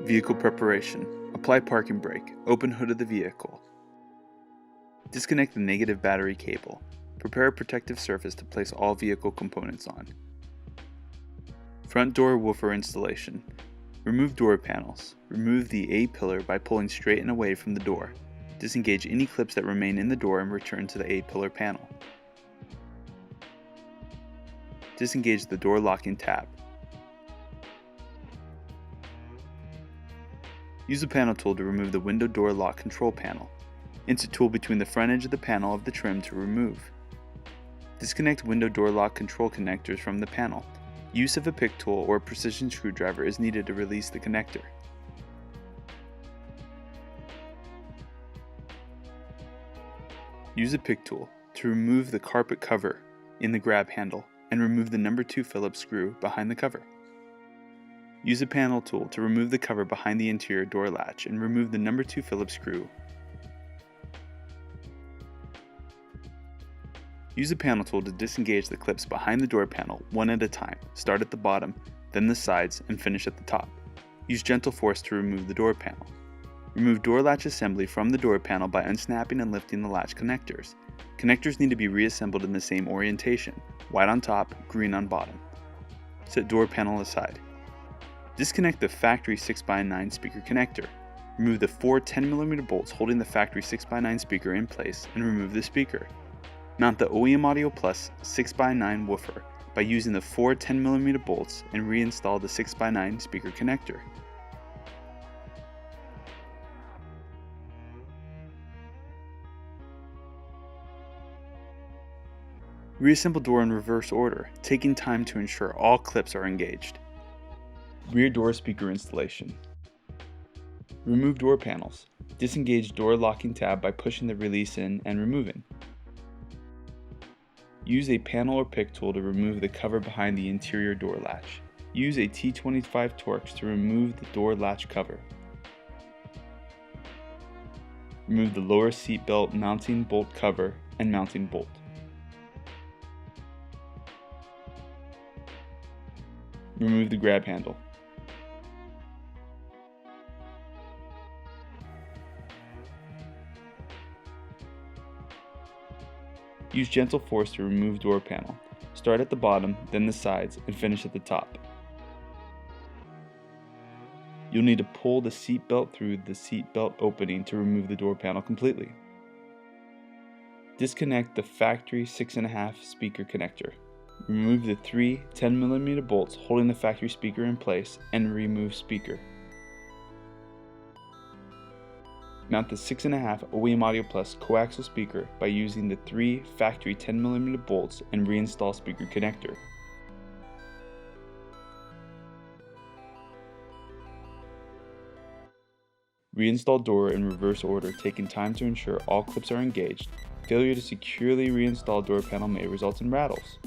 Vehicle preparation. Apply parking brake. Open hood of the vehicle. Disconnect the negative battery cable. Prepare a protective surface to place all vehicle components on. Front door woofer installation. Remove door panels. Remove the A-pillar by pulling straight and away from the door. Disengage any clips that remain in the door and return to the A-pillar panel. Disengage the door locking tab. Use a panel tool to remove the window door lock control panel. Insert tool between the front edge of the panel of the trim to remove. Disconnect window door lock control connectors from the panel. Use of a pick tool or a precision screwdriver is needed to release the connector. Use a pick tool to remove the carpet cover in the grab handle and remove the number 2 Phillips screw behind the cover. Use a panel tool to remove the cover behind the interior door latch and remove the number 2 Phillips screw. Use a panel tool to disengage the clips behind the door panel one at a time. Start at the bottom, then the sides, and finish at the top. Use gentle force to remove the door panel. Remove door latch assembly from the door panel by unsnapping and lifting the latch connectors. Connectors need to be reassembled in the same orientation, white on top, green on bottom. Set door panel aside. Disconnect the factory 6x9 speaker connector. Remove the 4 10mm bolts holding the factory 6x9 speaker in place and remove the speaker. Mount the OEM Audio Plus 6x9 woofer by using the 4 10mm bolts and reinstall the 6x9 speaker connector. Reassemble door in reverse order, taking time to ensure all clips are engaged. Rear door speaker installation. Remove door panels. Disengage door locking tab by pushing the release in and removing. Use a panel or pick tool to remove the cover behind the interior door latch. Use a T25 Torx to remove the door latch cover. Remove the lower seat belt mounting bolt cover and mounting bolt. Remove the grab handle. Use gentle force to remove door panel. Start at the bottom, then the sides, and finish at the top. You'll need to pull the seat belt through the seat belt opening to remove the door panel completely. Disconnect the factory 6.5 speaker connector. Remove the 3 10mm bolts holding the factory speaker in place and remove speaker. Mount the 6.5 OEM Audio Plus Coaxial speaker by using the 3 factory 10mm bolts and reinstall speaker connector. Reinstall door in reverse order, taking time to ensure all clips are engaged. Failure to securely reinstall door panel may result in rattles.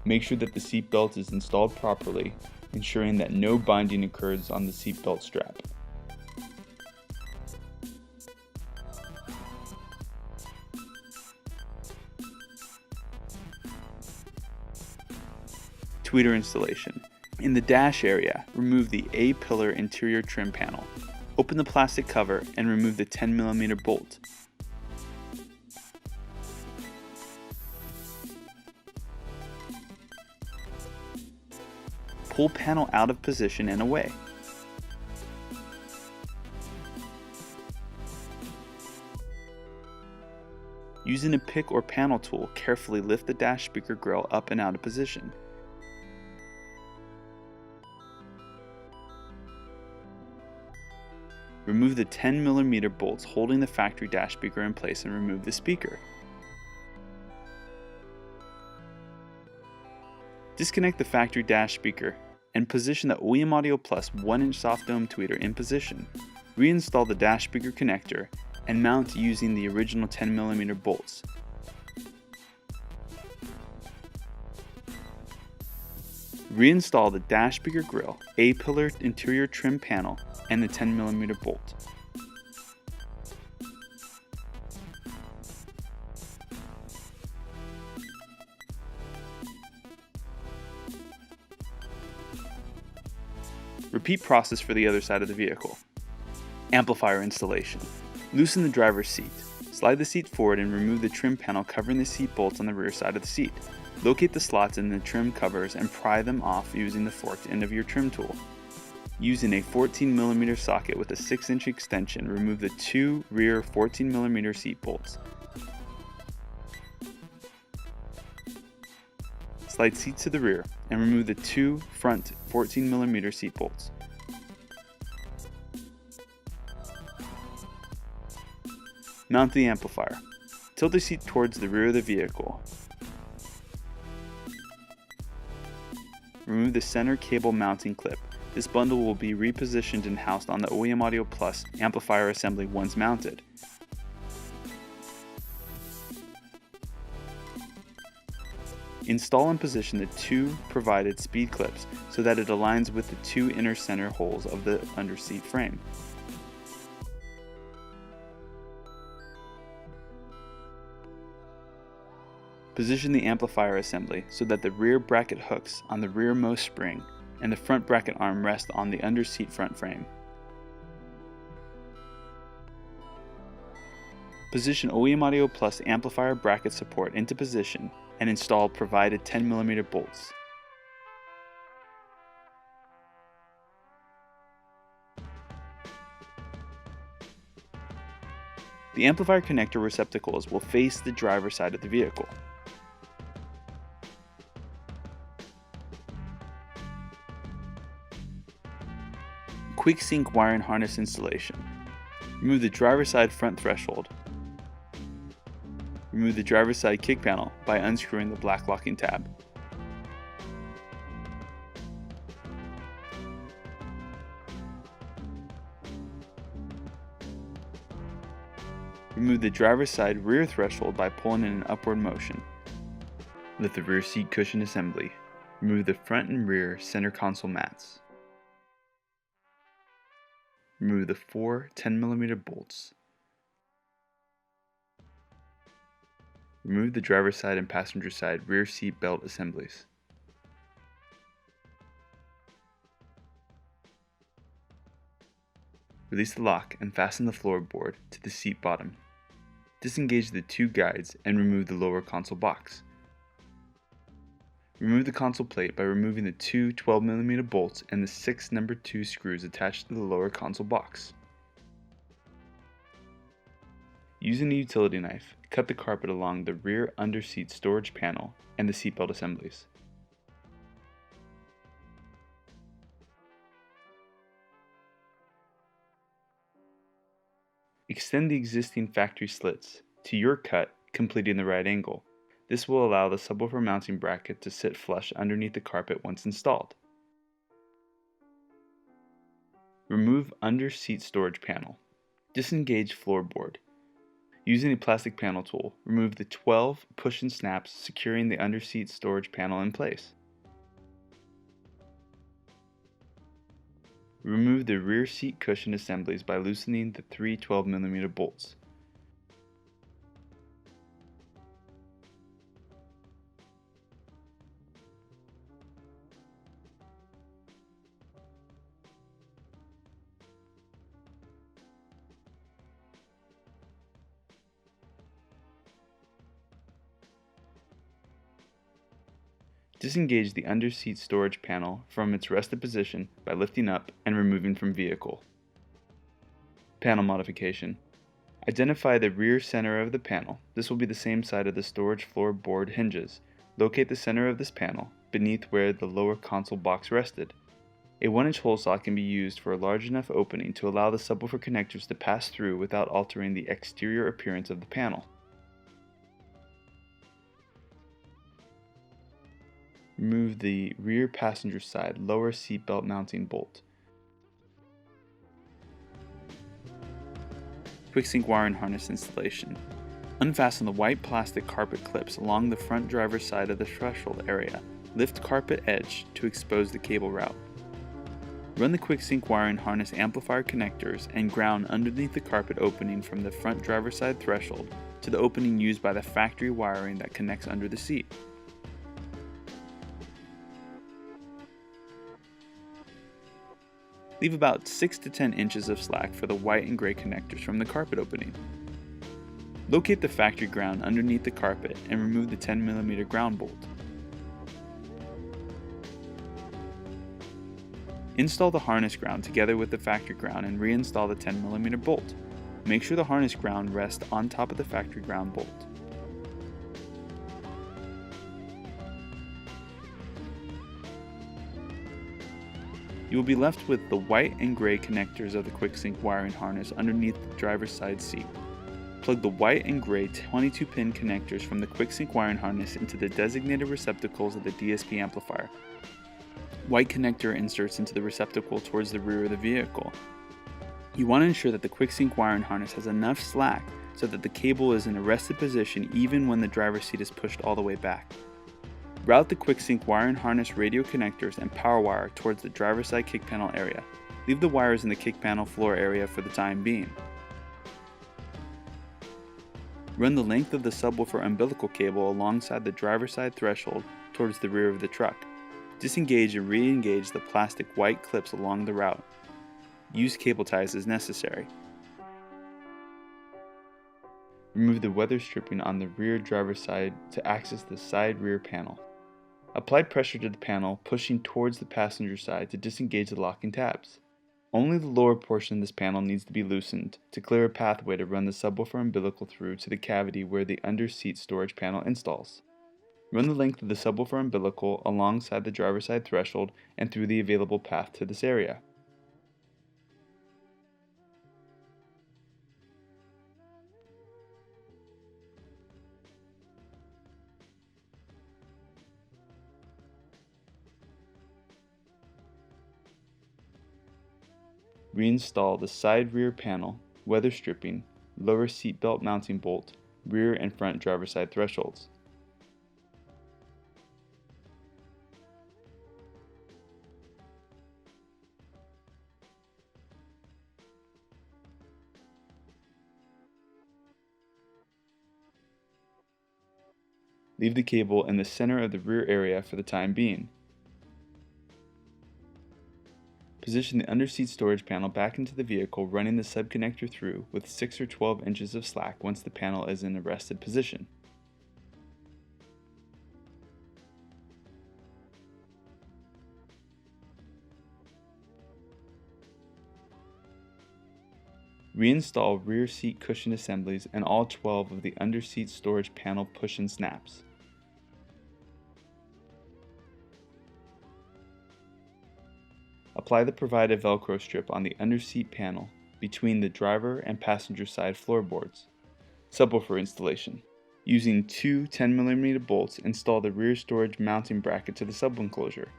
Make sure that the seat belt is installed properly, ensuring that no binding occurs on the seat belt strap. Tweeter installation. In the dash area, remove the A-pillar interior trim panel. Open the plastic cover and remove the 10mm bolt. Pull panel out of position and away. Using a pick or panel tool, carefully lift the dash speaker grill up and out of position. Remove the 10mm bolts holding the factory dash speaker in place and remove the speaker. Disconnect the factory dash speaker and position the OEM Audio Plus 1-inch soft dome tweeter in position. Reinstall the dash speaker connector and mount using the original 10mm bolts. Reinstall the dash speaker grill, A-pillar interior trim panel, and the 10mm bolt. Repeat process for the other side of the vehicle. Amplifier installation. Loosen the driver's seat. Slide the seat forward and remove the trim panel covering the seat bolts on the rear side of the seat. Locate the slots in the trim covers and pry them off using the forked end of your trim tool. Using a 14mm socket with a 6-inch extension, remove the 2 rear 14mm seat bolts. Slide seats to the rear and remove the 2 front 14mm seat bolts. Mount the amplifier. Tilt the seat towards the rear of the vehicle. Remove the center cable mounting clip. This bundle will be repositioned and housed on the OEM Audio Plus amplifier assembly once mounted. Install and position the 2 provided speed clips so that it aligns with the 2 inner center holes of the underseat frame. Position the amplifier assembly so that the rear bracket hooks on the rearmost spring and the front bracket arm rest on the underseat front frame. Position OEM Audio Plus amplifier bracket support into position and install provided 10mm bolts. The amplifier connector receptacles will face the driver's side of the vehicle. Quick sync wiring harness installation. Remove the driver's side front threshold. Remove the driver's side kick panel by unscrewing the black locking tab. Remove the driver's side rear threshold by pulling in an upward motion. Lift the rear seat cushion assembly. Remove the front and rear center console mats. Remove the 4 10mm bolts. Remove the driver's side and passenger side rear seat belt assemblies. Release the lock and fasten the floorboard to the seat bottom. Disengage the 2 guides and remove the lower console box. Remove the console plate by removing the 2 12mm bolts and the 6 number 2 screws attached to the lower console box. Using a utility knife, cut the carpet along the rear underseat storage panel and the seatbelt assemblies. Extend the existing factory slits to your cut, completing the right angle. This will allow the subwoofer mounting bracket to sit flush underneath the carpet once installed. Remove under seat storage panel. Disengage floorboard. Using a plastic panel tool, remove the 12 push-in snaps securing the underseat storage panel in place. Remove the rear seat cushion assemblies by loosening the 3 12mm bolts. Disengage the underseat storage panel from its rested position by lifting up and removing from vehicle. Panel modification. Identify the rear center of the panel. This will be the same side of the storage floorboard hinges. Locate the center of this panel beneath where the lower console box rested. A 1-inch hole saw can be used for a large enough opening to allow the subwoofer connectors to pass through without altering the exterior appearance of the panel. Remove the rear passenger side lower seatbelt mounting bolt. Quick sync wiring harness installation. Unfasten the white plastic carpet clips along the front driver's side of the threshold area. Lift carpet edge to expose the cable route. Run the quick sync wiring harness amplifier connectors and ground underneath the carpet opening from the front driver's side threshold to the opening used by the factory wiring that connects under the seat. Leave about 6 to 10 inches of slack for the white and gray connectors from the carpet opening. Locate the factory ground underneath the carpet and remove the 10mm ground bolt. Install the harness ground together with the factory ground and reinstall the 10mm bolt. Make sure the harness ground rests on top of the factory ground bolt. You will be left with the white and gray connectors of the quick-sync wiring harness underneath the driver's side seat. Plug the white and gray 22-pin connectors from the quick-sync wiring harness into the designated receptacles of the DSP amplifier. White connector inserts into the receptacle towards the rear of the vehicle. You want to ensure that the quick-sync wiring harness has enough slack so that the cable is in a rested position even when the driver's seat is pushed all the way back. Route the quick-sync wiring harness radio connectors and power wire towards the driver's side kick panel area. Leave the wires in the kick panel floor area for the time being. Run the length of the subwoofer umbilical cable alongside the driver's side threshold towards the rear of the truck. Disengage and re-engage the plastic white clips along the route. Use cable ties as necessary. Remove the weather stripping on the rear driver's side to access the side rear panel. Apply pressure to the panel, pushing towards the passenger side to disengage the locking tabs. Only the lower portion of this panel needs to be loosened to clear a pathway to run the subwoofer umbilical through to the cavity where the under-seat storage panel installs. Run the length of the subwoofer umbilical alongside the driver's side threshold and through the available path to this area. Reinstall the side rear panel, weather stripping, lower seat belt mounting bolt, rear and front driver's side thresholds. Leave the cable in the center of the rear area for the time being. Position the under-seat storage panel back into the vehicle, running the subconnector through with 6 or 12 inches of slack once the panel is in a rested position. Reinstall rear seat cushion assemblies and all 12 of the under-seat storage panel push-in snaps. Apply the provided Velcro strip on the under-seat panel between the driver and passenger side floorboards. Subwoofer installation. Using two 10mm bolts, install the rear storage mounting bracket to the sub enclosure.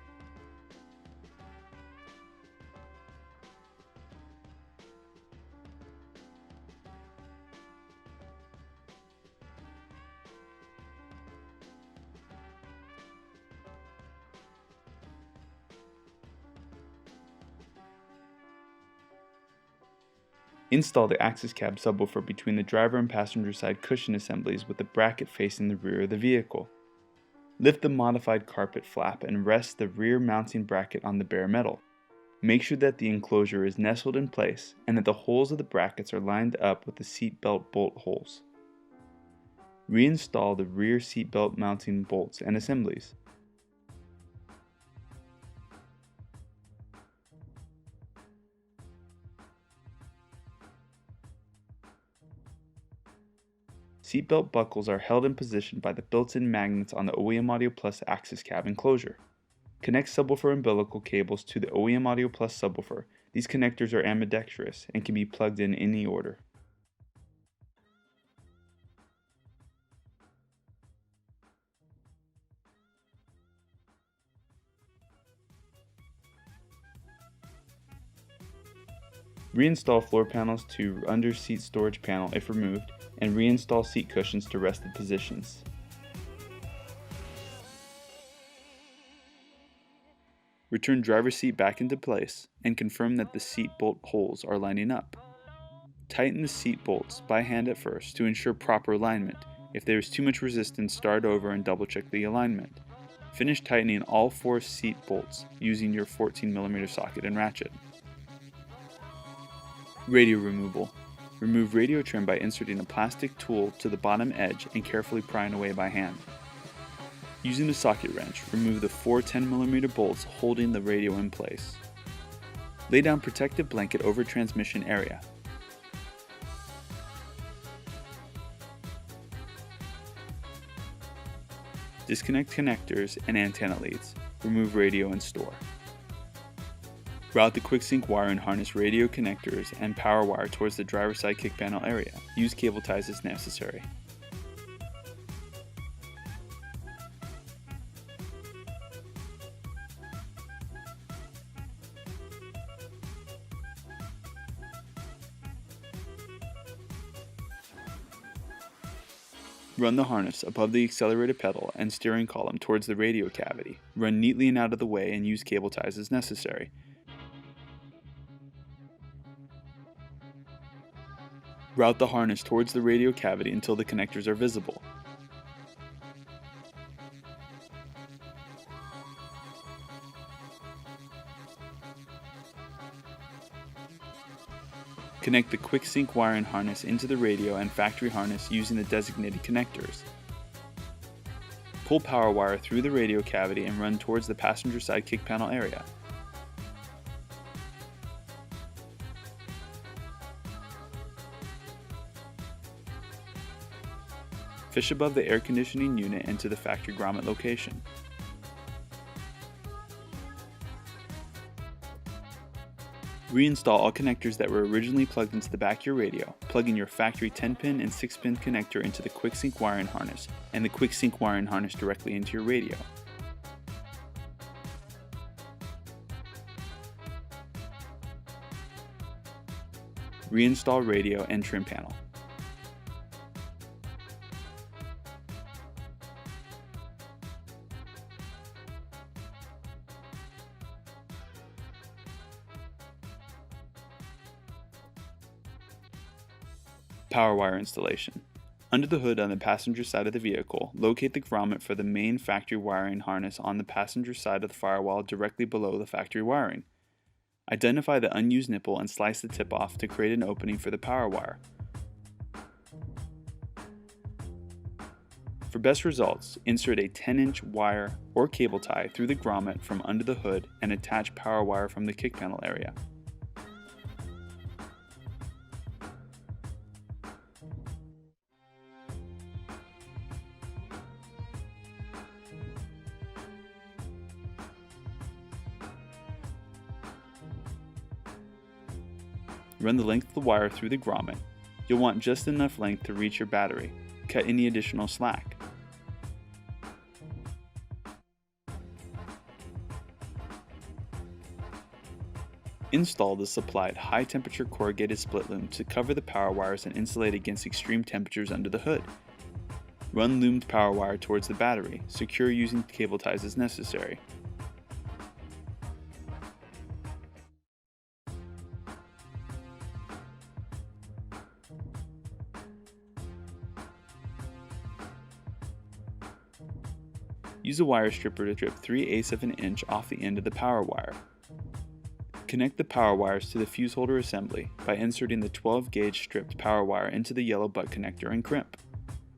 Install the Access Cab subwoofer between the driver and passenger side cushion assemblies with the bracket facing the rear of the vehicle. Lift the modified carpet flap and rest the rear mounting bracket on the bare metal. Make sure that the enclosure is nestled in place and that the holes of the brackets are lined up with the seat belt bolt holes. Reinstall the rear seat belt mounting bolts and assemblies. Seatbelt buckles are held in position by the built-in magnets on the OEM Audio Plus Access Cab enclosure. Connect subwoofer umbilical cables to the OEM Audio Plus subwoofer. These connectors are ambidextrous and can be plugged in any order. Reinstall floor panels to under-seat storage panel if removed, and reinstall seat cushions to rested positions. Return driver's seat back into place and confirm that the seat bolt holes are lining up. Tighten the seat bolts by hand at first to ensure proper alignment. If there is too much resistance, start over and double check the alignment. Finish tightening all 4 seat bolts using your 14mm socket and ratchet. Radio removal. Remove radio trim by inserting a plastic tool to the bottom edge and carefully prying away by hand. Using a socket wrench, remove the 4 10mm bolts holding the radio in place. Lay down protective blanket over transmission area. Disconnect connectors and antenna leads. Remove radio and store. Route the quick-sync wire and harness radio connectors and power wire towards the driver's side kick panel area. Use cable ties as necessary. Run the harness above the accelerator pedal and steering column towards the radio cavity. Run neatly and out of the way and use cable ties as necessary. Route the harness towards the radio cavity until the connectors are visible. Connect the quick sync wire and harness into the radio and factory harness using the designated connectors. Pull power wire through the radio cavity and run towards the passenger side kick panel area. Fish above the air conditioning unit into the factory grommet location. Reinstall all connectors that were originally plugged into the back of your radio. Plug in your factory 10-pin and 6-pin connector into the quick sync wire and harness, and the quick sync wire and harness directly into your radio. Reinstall radio and trim panel. Power wire installation. Under the hood on the passenger side of the vehicle, locate the grommet for the main factory wiring harness on the passenger side of the firewall directly below the factory wiring. Identify the unused nipple and slice the tip off to create an opening for the power wire. For best results, insert a 10-inch wire or cable tie through the grommet from under the hood and attach power wire from the kick panel area. Run the length of the wire through the grommet. You'll want just enough length to reach your battery. Cut any additional slack. Install the supplied high-temperature corrugated split loom to cover the power wires and insulate against extreme temperatures under the hood. Run loomed power wire towards the battery. Secure using cable ties as necessary. Use a wire stripper to strip 3/8 of an inch off the end of the power wire. Connect the power wires to the fuse holder assembly by inserting the 12-gauge stripped power wire into the yellow butt connector and crimp.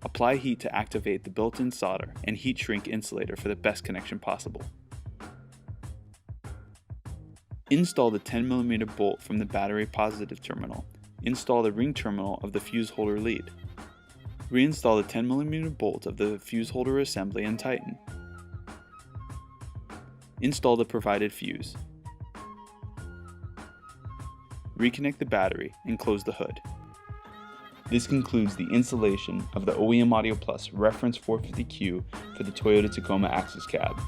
Apply heat to activate the built-in solder and heat shrink insulator for the best connection possible. Install the 10mm bolt from the battery positive terminal. Install the ring terminal of the fuse holder lead. Reinstall the 10mm bolt of the fuse holder assembly and tighten. Install the provided fuse. Reconnect the battery and close the hood. This concludes the installation of the OEM Audio Plus Reference 450Q for the Toyota Tacoma Access Cab.